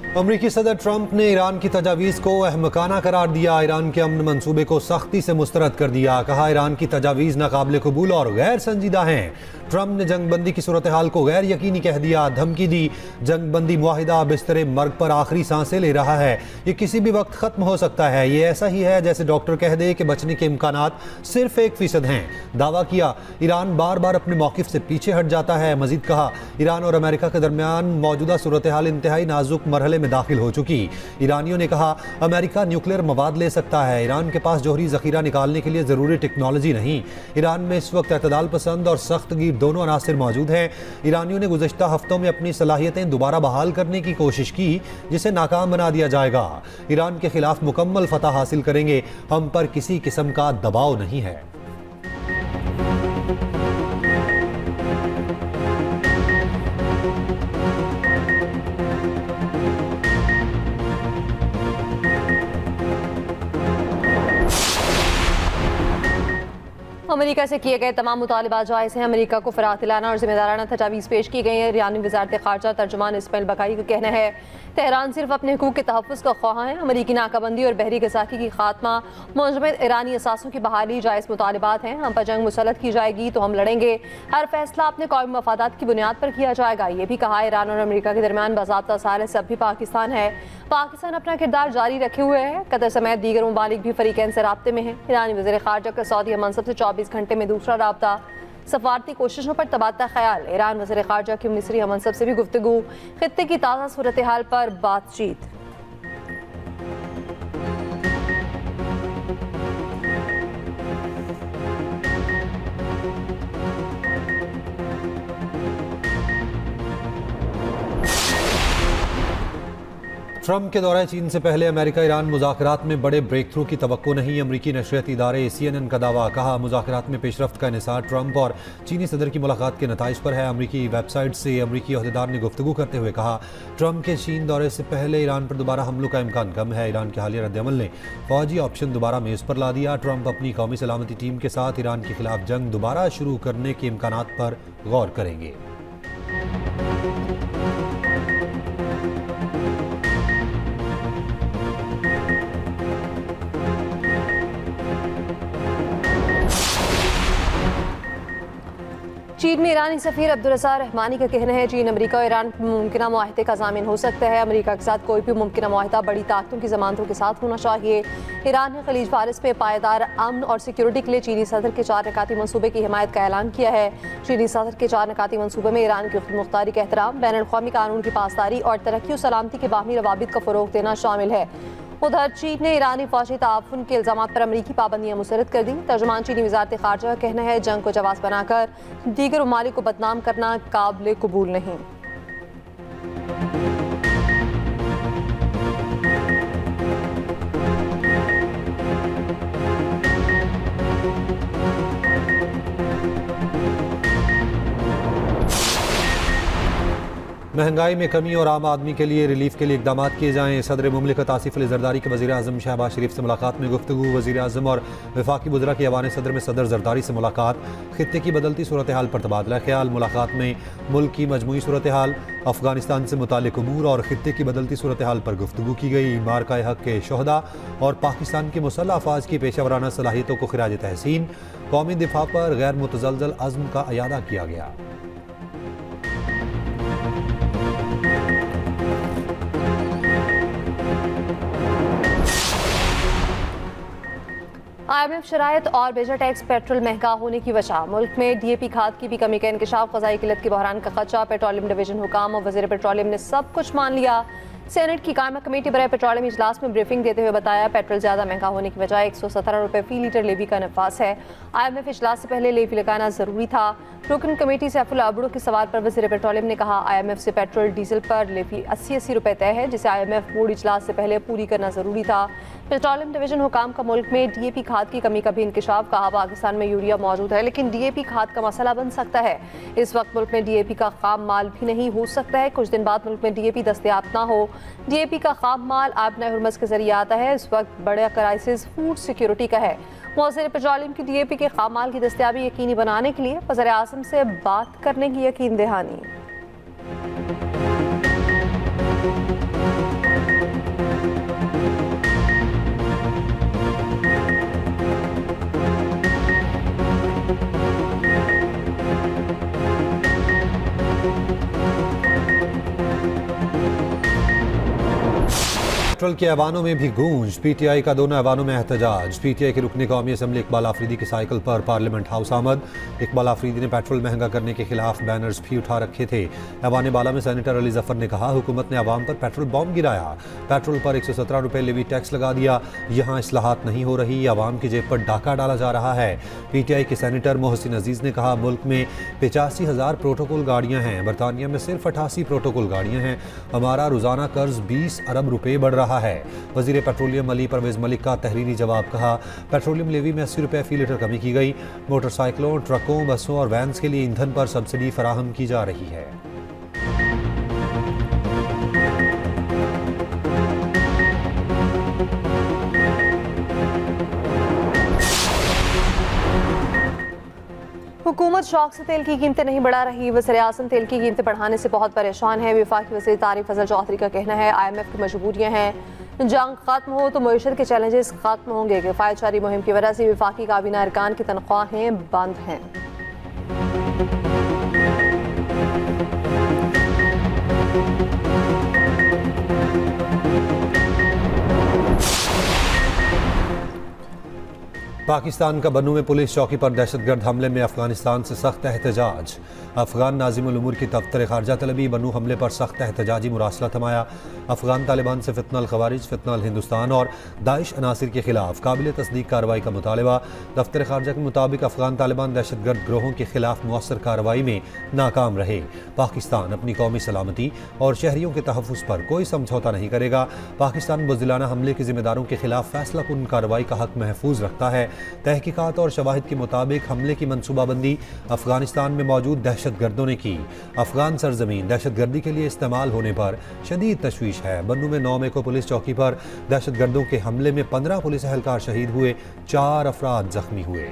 अमरीकी सदर ट्रंप ने ईरान की तजावीज़ को अहमकाना करार दिया। ईरान के अमन मंसूबे को सख्ती से मुस्तरद कर दिया। कहा, ईरान की तजावीज़ नाकाबिल कबूल और गैर संजीदा हैं। ट्रंप ने जंगबंदी की सूरत हाल को गैर यकीनी कह दिया। धमकी दी, जंगबंदी मुआहिदा बिस्तरे मर्ग पर आखिरी सांसें ले रहा है। ये किसी भी वक्त ख़त्म हो सकता है। ये ऐसा ही है जैसे डॉक्टर कह दे कि बचने के इम्कानात सिर्फ 1% हैं। दावा किया, ईरान बार बार अपने मौक़िफ़ से पीछे हट जाता है। मजीद कहा, ईरान और अमेरिका के दरमियान मौजूदा सूरत हाल इंतहाई नाजुक मरहले में दाखिल हो चुकी। ईरानियों ने कहा, अमेरिका न्यूक्लियर मवाद ले सकता है। ईरान के पास जोहरी ज़ख़ीरा निकालने के लिए ज़रूरी टेक्नोलॉजी नहीं। ईरान में इस वक्त एतदाल पसंद और सख्तगीर दोनों अनासर मौजूद हैं। ईरानियों ने गुज़श्ता हफ्तों में अपनी सलाहियतें दोबारा बहाल करने की कोशिश की, जिसे नाकाम बना दिया जाएगा। ईरान के खिलाफ मुकम्मल फतह हासिल करेंगे। हम पर किसी किस्म का दबाव नहीं है। अमेरिका से किए गए तमाम मुतालिबात जायज़ हैं। अमेरिका को फ़रातिलाना और ज़िम्मेदाराना तजावीज़ पेश की गई हैं। ईरानी वज़ारत ख़ारजा तर्जुमान इस्माइल बकाई का कहना है, तेहरान सिर्फ अपने हुकूक के तहफ़्फ़ुज़ का ख्वाह है। अमरीकी नाकाबंदी और बहरी गसाकी की खात्मा, मुंजमद ईरानी असासों की बहाली जायज़ मुतालिबात हैं। हम पर जंग मुसल्लत की जाएगी तो हम लड़ेंगे। हर फैसला अपने कौमी मफादात की बुनियाद पर किया जाएगा। ये भी कहा, ईरान और अमेरिका के दरमियान बाज़ाब्ता सालिस अब भी पाकिस्तान है। पाकिस्तान अपना किरदार जारी रखे हुए है। कतर समेत दीगर ममालिक भी फरीकैन से राब्ते में हैं। ईरानी वज़ीर ख़ारजा का सऊदी मनसब से 24 घंटे में दूसरा राब्ता। सफारती कोशिशों पर तबादला ख्याल। ईरान वज़ीर ख़ारजा की मिस्री मनसब से भी गुफ्तगू। खित्ते की ताज़ा सूरत हाल पर बातचीत। ट्रंप के दौरे चीन से पहले अमेरिका ईरान मुज़ाकरात में बड़े ब्रेक थ्रू की तवक्को नहीं। अमरीकी नशरियाती इदारे CNN का दावा। कहा, मुज़ाकरात में पेशरफ्त का इन्हिसार ट्रंप और चीनी सदर की मुलाकात के नताइज पर है। अमरीकी वेबसाइट से अमरीकी अहदेदार ने गुफ्तगू करते हुए कहा, ट्रंप के चीन दौरे से पहले ईरान पर दोबारा हमलों का इम्कान कम है। ईरान के हालिया रद्दअमल ने फौजी ऑप्शन दोबारा मेज़ पर ला दिया। ट्रंप अपनी कौमी सलामती टीम के साथ ईरान के खिलाफ जंग दोबारा शुरू करने के इम्कानात पर गौर करेंगे। चीन में ईरानी सफ़ीर अब्दुर्रज़्ज़ाक़ रहमानी का कहना है, चीन अमेरिका और ईरान मुमकिन माहिदे का ज़ामिन हो सकता है। अमेरिका के साथ कोई भी मुमकिन माहिदा बड़ी ताकतों की ज़मानतों के साथ होना चाहिए। ईरान ने खलीज फारिस में पायदार अमन और सिक्योरिटी के लिए चीनी सदर के 4 निकाती मनसूबे की हिमायत का ऐलान किया है। चीनी सदर के 4 निकाती मनसूबे में ईरान की खुदमुख्तारी का एहतराम, बैनुल-अक़वामी कानून की पासदारी और तरक्की और सलामती के बाहमी रवाबित का फ़रोग़ देना शामिल है। उधर चीन ने ईरानी फौजी ताउन के इल्ज़ामात पर अमरीकी पाबंदियां मुस्तरद कर दी। तर्जुमान चीनी वज़ारत ख़ारजा का कहना है, जंग को जवाब बनाकर दीगर ममालिक को बदनाम करना काबिल कबूल नहीं। महंगाई में कमी और आम आदमी के लिए रिलीफ के लिए इकदाम किए जाएँ। सदर मुमलिकत आसिफ अली ज़रदारी के वज़ीर आज़म शहबाज शरीफ से मुलाकात में गुफ्तगू। वज़ीर आज़म और वफाकी वज़रा के ऐवान सदर में सदर ज़रदारी से मुलाकात। खित्ते की बदलती सूरत हाल पर तबादला ख्याल। मुलाकात में मुल्क की मजमूई सूरत हाल, अफ़गानिस्तान से मुताल्लिक़ उमूर और खित्ते की बदलती सूरत हाल पर गुफ्तगू की गई। मार्का हक़ के शोहदा और पाकिस्तान के मुसल्लह अफ़वाज की पेशावराना सलाहियतों को खिराज तहसीन। कौमी दिफा पर गैर मुतज़लज़ल अज़्म का अयादा किया गया। IMF शराइत और बेजा टैक्स पेट्रोल महंगा होने की वजह। मुल्क में DAP खाद की भी कमी का इंकशाफ, क़ज़ाई किल्लत के बहरान का खदशा। पेट्रोलियम डिवीजन हुकाम और वज़ीर पेट्रोलियम ने सब कुछ मान लिया। सेनेट की कायमा कमेटी बराए पेट्रोलियम इजलास में ब्रीफिंग देते हुए बताया, पेट्रोल ज़्यादा महंगा होने की वजह 117 रुपये फ़ी लीटर लेवी का नफास है। IMF इजलास से पहले लेवी लगाना ज़रूरी था। रुकन कमेटी सैफुल अबड़ो के सवाल पर वज़ीर पेट्रोलियम ने कहा, IMF से पेट्रोल डीजल पर लेवी 80 रुपये तय है, जिसे IMF बोर्ड इजलास से पहले पूरी करना ज़रूरी था। पेट्रोलियम डिवीजन हुकाम का मुल्क में DAP खाद की कमी का भी इंकशाफ। कहा, पाकिस्तान में यूरिया मौजूद है लेकिन DAP खाद का मसला बन सकता है। इस वक्त मुल्क में DAP का खाम माल भी नहीं हो सकता है। कुछ दिन बाद मुल्क में DAP दस्तयाब ना हो। DAP का खाम माल आबना हुर्मस के जरिए आता है। इस वक्त बड़ा क्राइसिस फूड सिक्योरिटी का है। वज़ीर पेट्रोलियम की DAP के खाम माल की दस्तयाबी यकीनी बनाने के लिए वज़ीर आज़म से बात करने की यकीन दहानी। पेट्रोल के ऐवानों में भी गूंज, पीटीआई का दोनों ऐवानों में एहतजाज। पीटीआई के रुकने कौमी असम्बली इकबाल आफरीदी की साइकिल पर पार्लियामेंट हाउस आमद। इकबाल आफरीदी ने पेट्रोल महंगा करने के खिलाफ बैनर्स भी उठा रखे थे। ऐवान बाला में सेनेटर अली जफर ने कहा, हुकूमत ने अवाम पर पेट्रोल बॉम्ब गिराया, पेट्रोल पर 117 रुपये लेवी टैक्स लगा दिया। यहाँ इस्लाहात नहीं हो रही, अवाम की जेब पर डाका डाला जा रहा है। पीटीआई के सेनेटर मोहसिन अजीज ने कहा, मुल्क में 85,000 प्रोटोकॉल गाड़ियाँ हैं, बरतानिया में सिर्फ 88 प्रोटोकॉल गाड़ियाँ हैं। हमारा रोजाना कर्ज 20 अरब रुपये बढ़ रहा है। वजीर पेट्रोलियम अली परवेज मलिक का तहरीरी जवाब, कहा, पेट्रोलियम लेवी में 80 रुपये फी लीटर कमी की गई। मोटरसाइकिलों, ट्रकों, बसों और वैन्स के लिए ईंधन पर सब्सिडी फराहम की जा रही है। हुकूमत शौक से तेल की कीमतें नहीं बढ़ा रही। वज़ीर-ए-आज़म तेल की कीमतें बढ़ाने से बहुत परेशान है। वफाकी वज़ीर तारिक फजल चौधरी का कहना है, IMF की मजबूरियां हैं, जंग खत्म हो तो मईशत के चैलेंजेस खत्म होंगे। किफ़ायत जारी मुहिम की वजह से वफाकी काबीना अरकान की तनख्वाहें बंद हैं। पाकिस्तान का बन्नू में पुलिस चौकी पर दहशतगर्द हमले में अफगानिस्तान से सख्त एहतजाज। अफगान नाज़िमुल उमूर की दफ्तर खारजा तलबी बन्नू हमले पर सख्त एहतजाजी मुरासला थमाया। अफगान तालिबान से फितनल खवारिज, फितनल हिंदुस्तान और दाइश अनासिर के खिलाफ काबिल तस्दीक कार्रवाई का मुतालबा। दफ्तर खारजा के मुताबिक अफगान तालिबान दहशतगर्द ग्रोहों के खिलाफ मुअस्सर कार्रवाई में नाकाम रहे। पाकिस्तान अपनी कौमी सलामती और शहरियों के तहफ़्फ़ुज़ पर कोई समझौता नहीं करेगा। पाकिस्तान बुज़दिलाना हमले के जिम्मेदारों के खिलाफ फैसला कुन कार्रवाई का हक महफूज रखता है। तहकीकात और शवाहिद के मुताबिक हमले की मनसूबाबंदी अफगानिस्तान में मौजूद दहशतगर्दों ने की। अफगान सरजमीन दहशतगर्दी के लिए इस्तेमाल होने पर शदीद तशवीश है। बन्नू में 9 मई को पुलिस चौकी पर दहशतगर्दों के हमले में 15 पुलिस एहलकार शहीद हुए, 4 अफराद जख्मी हुए।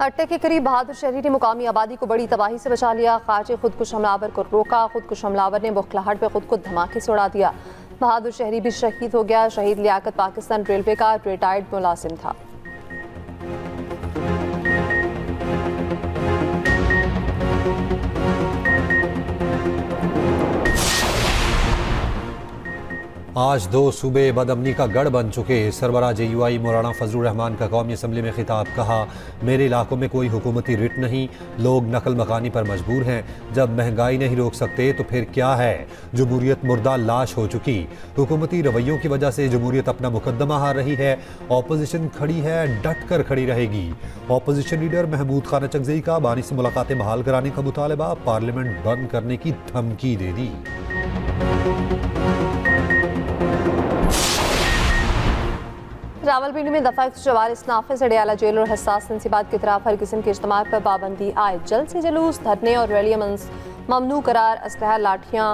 अट्टे के करीब बहादुर शहरी ने मुकामी आबादी को बड़ी तबाही से बचा लिया। खारजी खुदकुश हमलावर को रोका, खुदकुश हमलावर ने बुखलाहट पे खुद को धमाके से उड़ा दिया। बहादुर शहरी भी शहीद हो गया। शहीद लियाकत पाकिस्तान रेलवे का रिटायर्ड मुलाजिम था। आज 2 सूबे बदअमनी का गढ़ बन चुके। सरबराह JUI मौलाना फजलुर रहमान का कौमी असम्बली में खिताब, कहा, मेरे इलाकों में कोई हुकूमती रिट नहीं, लोग नकल मकानी पर मजबूर हैं। जब महंगाई नहीं रोक सकते तो फिर क्या है? जमहूरियत मुर्दा लाश हो चुकी। हुकूमती रवैयों की वजह से जमहूरियत अपना मुकदमा हार रही है। ऑपोजिशन खड़ी है, डट कर खड़ी रहेगी। ऑपोजिशन लीडर महमूद खान चकजई का बानी से मुलाकातें बहाल कराने का मुतालबा, पार्लियामेंट बंद करने की धमकी दे दी। रावलपिंडी में दफा 144 नाफिज अडियाला जेल और हसास तनसीबात की तरफ हर किस्म के इज्तिमा पर पाबंदी आए। जल्द से जुलूस, धरने और रैलियां ममनू करार। असलहा, लाठियां,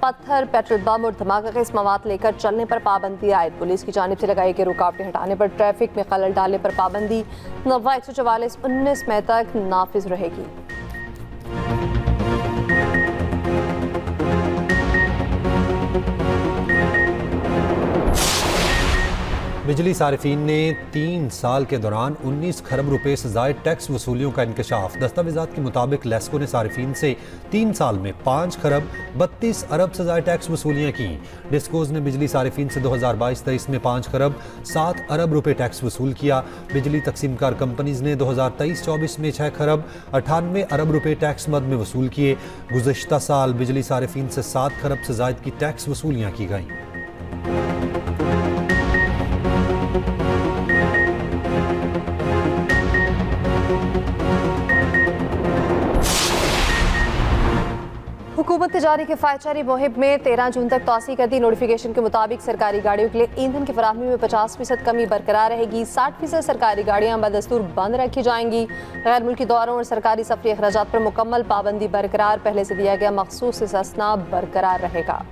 पत्थर, पेट्रोल बम और धमाका के मवाद लेकर चलने पर पाबंदी आए। पुलिस की जानिब से लगाई गई रुकावटें हटाने पर, ट्रैफिक में खलल डालने पर पाबंदी। दफा 144 19 मई तक नाफिज रहेगी। बिजली सारिफीन ने 3 साल के दौरान 19 खरब रुपए से ज़ायद टैक्स वसूलियों का इंकशाफ। दस्तावेज़ात के मुताबिक लेस्को ने सारिफीन से 3 साल में 5 खरब 32 अरब से ज़ायद टैक्स वसूलियाँ की। डिस्कोज ने बिजली सारिफीन से 2022-23 में 5 खरब 7 अरब रुपए टैक्स वसूल किया। बिजली तकसीमकार कंपनीज ने 2023-24 में 6 खरब 98 अरब रुपए टैक्स मद में वसूल किए। गुज़श्ता साल बिजली सारिफीन से 7 खरब से ज़ायद की टैक्स वसूलियाँ की गईं। हुकूमत ने जारी किफ़ायतजारी मुहिम में 13 जून तक तौसी कर दी। नोटिफिकेशन के मुताबिक सरकारी गाड़ियों के लिए ईंधन की फराहमी में 50% कमी बरकरार रहेगी। 60% सरकारी गाड़ियां बदस्तूर बंद रखी जाएंगी। गैर मुल्की दौरों और सरकारी सफरी अखराजात पर मुकम्मल पाबंदी बरकरार। पहले से दिया गया मखसूस इस्तिस्ना बरकरार रहेगा।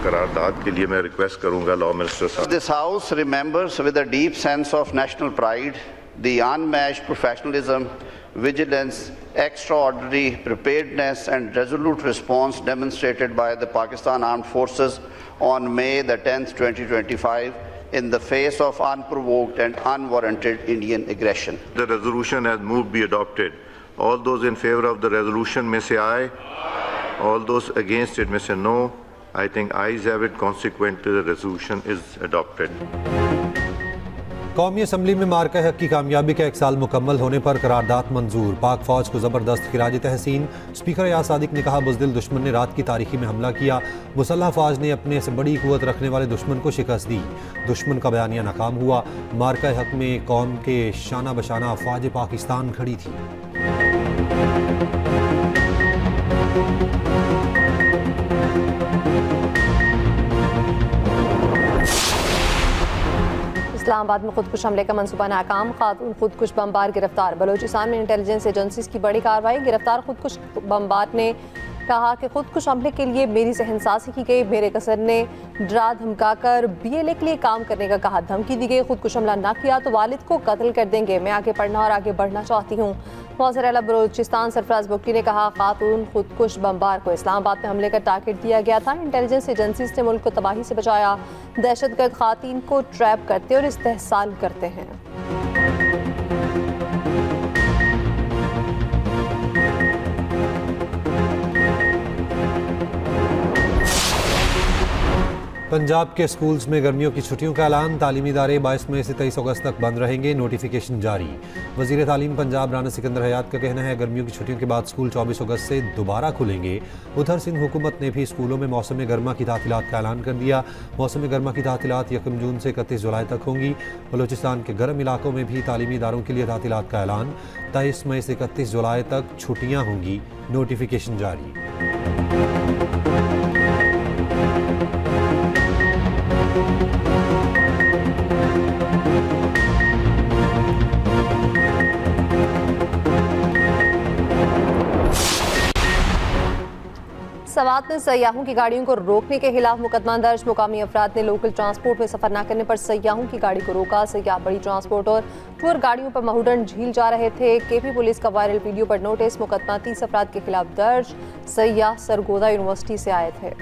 करारदाद के लिए मैं रिक्वेस्ट करूंगा लॉ मिनिस्टर साहब। This House remembers with a deep sense of national pride the unmatched professionalism, vigilance, extraordinary preparedness and resolute response demonstrated by the Pakistan Armed Forces on May the 10th, 2025 in the face of unprovoked and unwarranted Indian aggression. The resolution has moved be adopted. All those in favor of the resolution may say aye. All those against it may say no. I think ayes have it. Consequently, the resolution is adopted. कौमी assembly में मार्का हक की कामयाबी का 1 साल मुकम्मल होने पर करारदाद मंजूर। पाक फौज को ज़बरदस्त खिराज तहसीन। स्पीकर याद सादिक ने कहा बुज़दिल दुश्मन ने रात की तारीखी में हमला किया। मुसल्लह फौज ने अपने से बड़ी कुव्वत रखने वाले दुश्मन को शिकस्त दी। दुश्मन का बयानिया नाकाम हुआ। मार्का हक में कौम के शाना बशाना अफवाज पाकिस्तान खड़ी थी। इस्लामाबाद में खुदकुश हमले का मंसूबा नाकाम। खातून खुदकुश बमबार गिरफ्तार। बलूचिस्तान में इंटेलिजेंस एजेंसीज की बड़ी कार्रवाई। गिरफ्तार खुदकुश बमबार ने कहा कि खुदकुश हमले के लिए मेरी जहनसाजी की गई। मेरे कसर ने डरा धमकाकर BLA के लिए काम करने का कहा। धमकी दी गई खुदकुश हमला ना किया तो वालिद को कत्ल कर देंगे। मैं आगे पढ़ना और आगे बढ़ना चाहती हूँ। वज़ीर आला बलूचिस्तान सरफराज बुगटी ने कहा खातून खुदकुश बमबार को इस्लामाबाद में हमले का टारगेट दिया गया था। इंटेलिजेंस एजेंसीज ने मुल्क को तबाही से बचाया। दहशतगर्द खातून को ट्रैप करते और इस्तेहसाल करते हैं। पंजाब के स्कूल्स में गर्मियों की छुट्टियों का ऐलान। तालीमी इदारे 22 मई से 23 अगस्त तक बंद रहेंगे। नोटिफिकेशन जारी। वज़ीर तालीम पंजाब राना सिकंदर हयात का कहना है गर्मियों की छुट्टियों के बाद स्कूल 24 अगस्त से दोबारा खुलेंगे। उधर सिंध हुकूमत ने भी स्कूलों में मौसम गर्मा की तातीलात का ऐलान कर दिया। मौसम गर्मा की तातीलात 1 जून से 31 जुलाई तक होंगी। बलूचिस्तान के गर्म इलाकों में भी तालीमी इदारों के लिए तातीलात का ऐलान। 23 मई से 31 जुलाई तक छुट्टियाँ होंगी। नोटिफिकेशन जारी। सवात ने सयाहों की गाड़ियों को रोकने के खिलाफ मुकदमा दर्ज। मुकामी अफराद ने लोकल ट्रांसपोर्ट में सफर न करने पर सयाहों की गाड़ी को रोका। सयाह बड़ी ट्रांसपोर्ट और टूर गाड़ियों पर महूडन झील जा रहे थे। KP पुलिस का वायरल वीडियो पर नोटिस। मुकदमा 30 अफराद के खिलाफ दर्ज। सयाह सरगोदा यूनिवर्सिटी से आए थे।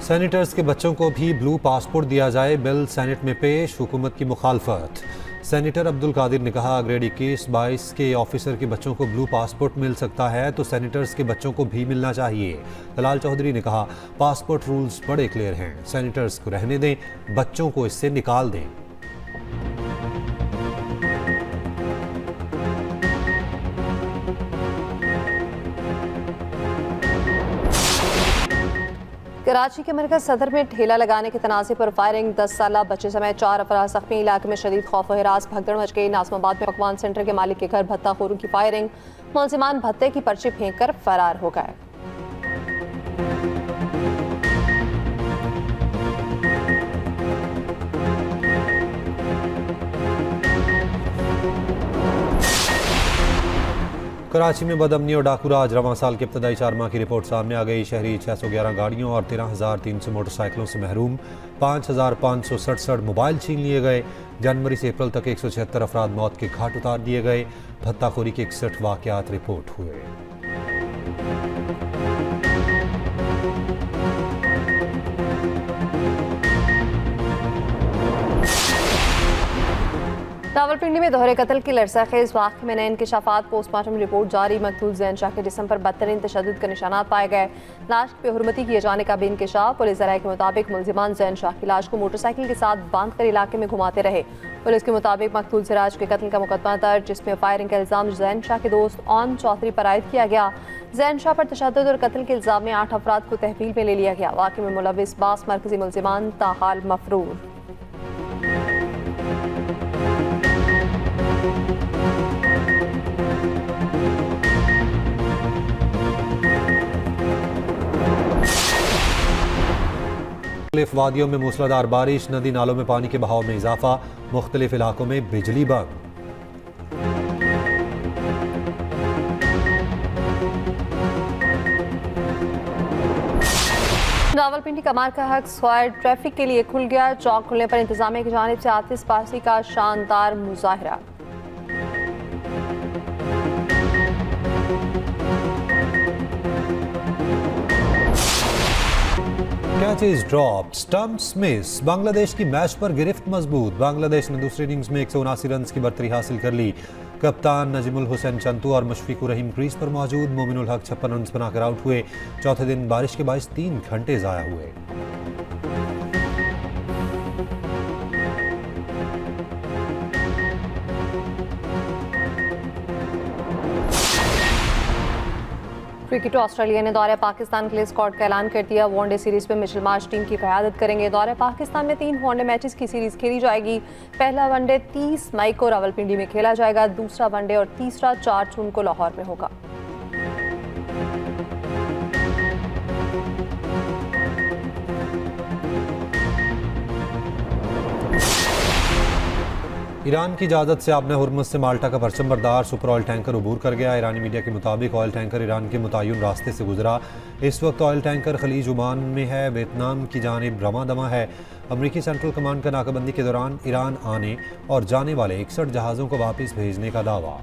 सेनेटर्स के बच्चों को भी ब्लू पासपोर्ट दिया जाए। बिल सेनेट में पेश। हुकूमत की मुखालफत। सेनेटर अब्दुल कादिर ने कहा ग्रेड 21-22 के ऑफिसर के बच्चों को ब्लू पासपोर्ट मिल सकता है तो सेनेटर्स के बच्चों को भी मिलना चाहिए। दलाल चौधरी ने कहा पासपोर्ट रूल्स बड़े क्लियर हैं। सेनेटर्स को रहने दें, बच्चों को इससे निकाल दें। कराची के मरकज सदर में ठेला लगाने के तनाज़े पर फायरिंग। 10 साल बच्चे समेत 4 अफराद जख्मी। इलाके में शदीद खौफ हिरास भगदड़ मच गई। नाज़िमाबाद में पकवान सेंटर के मालिक के घर भत्ताखोरों की फायरिंग। मुलजिमान भत्ते की पर्ची फेंक कर फरार हो गए। कराची में बदअमनी और डाकूराज। रवां साल के इब्तदाई 4 माह की रिपोर्ट सामने आ गई। शहरी 611 गाड़ियों और 13,300 मोटरसाइकिलों से महरूम। 5,567 मोबाइल छीन लिए गए। जनवरी से अप्रैल तक 176 अफराद मौत के घाट उतार दिए गए। भत्ताखोरी के 61 वाक़यात रिपोर्ट हुए। रावलपिंडी में दोहरे कत्ल की लरज़ाखेज़ वाक़े में नए इंकशाफात। पोस्टमार्टम रिपोर्ट जारी। मकतूल ज़ैन शाह के जिस्म पर बदतरीन तशद्दुद के निशानात पाए गए। लाश की बेहुरमती किए जाने का भी इंकशाफ। पुलिस ज़राए के मुताबिक मुलजिमान ज़ैन शाह की लाश को मोटरसाइकिल के साथ बांध कर इलाके में घुमाते रहे। पुलिस के मुताबिक मकतूल सिराज के कत्ल का मुकदमा दर्ज, जिसमें फायरिंग का इल्ज़ाम ज़ैन शाह के दोस्त ओन चौधरी पर आयद किया गया। ज़ैन शाह पर तशद्दुद और कत्ल के इल्ज़ाम में 8 अफराद को तहवील में ले लिया गया। वाक़े में मुलव्विस 22 मरकजी मुलजिमान ताहाल मफरूर। मुख्तलिफ वादियों में मूसलाधार बारिश, नदी नालों में पानी के बहाव में इजाफा, मुख्तलिफ इलाकों में बिजली बंद। रावलपिंडी कमार का हक स्क्वायर ट्रैफिक के लिए खुल गया। चौक खुलने पर इंतजामिया की जानिब से आतिशबाजी का शानदार मुजाहिरा। Catches drop, stumps miss, Bangladesh की मैच पर गिरफ्त मजबूत। बांग्लादेश ने दूसरी इनिंग्स में 179 रन की बर्तरी हासिल कर ली। कप्तान नजीमुल हुसैन चंतू और मुशफिकुर रहीम क्रीज पर मौजूद। मोमिनुल हक 56 रन बनाकर आउट हुए। चौथे दिन बारिश के बायस 3 घंटे जाया हुए। क्रिकेट ऑस्ट्रेलिया ने दौरे पाकिस्तान के लिए स्क्वाड का ऐलान कर दिया। वनडे सीरीज में मिचेल मार्श टीम की क़यादत करेंगे। दौरे पाकिस्तान में 3 वनडे मैचेस की सीरीज खेली जाएगी। पहला वनडे 30 मई को रावलपिंडी में खेला जाएगा। दूसरा वनडे और तीसरा 4 जून को लाहौर में होगा। ईरान की इजाज़त से आपने हुर्मुज़ से माल्टा का परचम बरदार सुपर ऑयल टैंकर अबूर कर गया। ईरानी मीडिया के मुताबिक ऑयल टैंकर ईरान के मुतय्यन रास्ते से गुजरा। इस वक्त ऑयल टैंकर खलीज ओमान में है, वियतनाम की जानिब रवां दवा है। अमरीकी सेंट्रल कमांड का नाकाबंदी के दौरान ईरान आने और जाने वाले 61 जहाज़ों को वापस भेजने का दावा।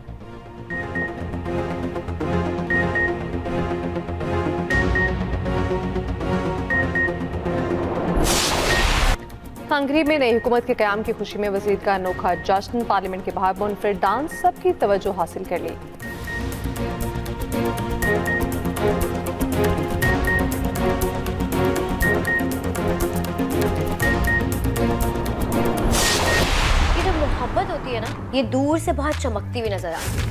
हंगरी में नई हुकूमत के क़याम की खुशी में वज़ीर का अनोखा जश्न, पार्लियामेंट के बाहर बोनफेड डांस सबकी तवज्जो हासिल कर ली। ये जो मोहब्बत होती है ना, ये दूर से बहुत चमकती हुई नजर आती है,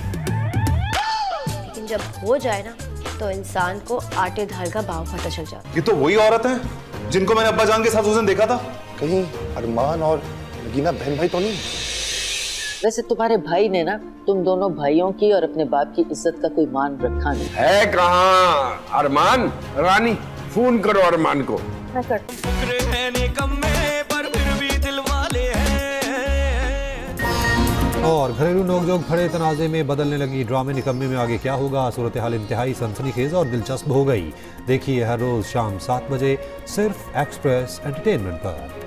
लेकिन जब हो जाए ना तो इंसान को आटे धार का भाव पता चल जाता है। ये तो वही औरत है जिनको मैंने अब्बा जान के साथ उस दिन देखा था। कहीं अरमान और नगीना बहन भाई तो नहीं? वैसे तुम्हारे भाई ने ना तुम दोनों भाइयों की और अपने बाप की इज्जत का कोई मान रखा नहीं है। कहाँ अरमान? रानी फोन करो अरमान को। मैं करती और घरेलू नोकझोंक भरे तनाज़े में बदलने लगी ड्रामे निकम्मे में आगे क्या होगा? सूरत हाल इंतहाई सनसनीखेज और दिलचस्प हो गई। देखिए हर रोज शाम 7 बजे सिर्फ एक्सप्रेस एंटरटेनमेंट पर।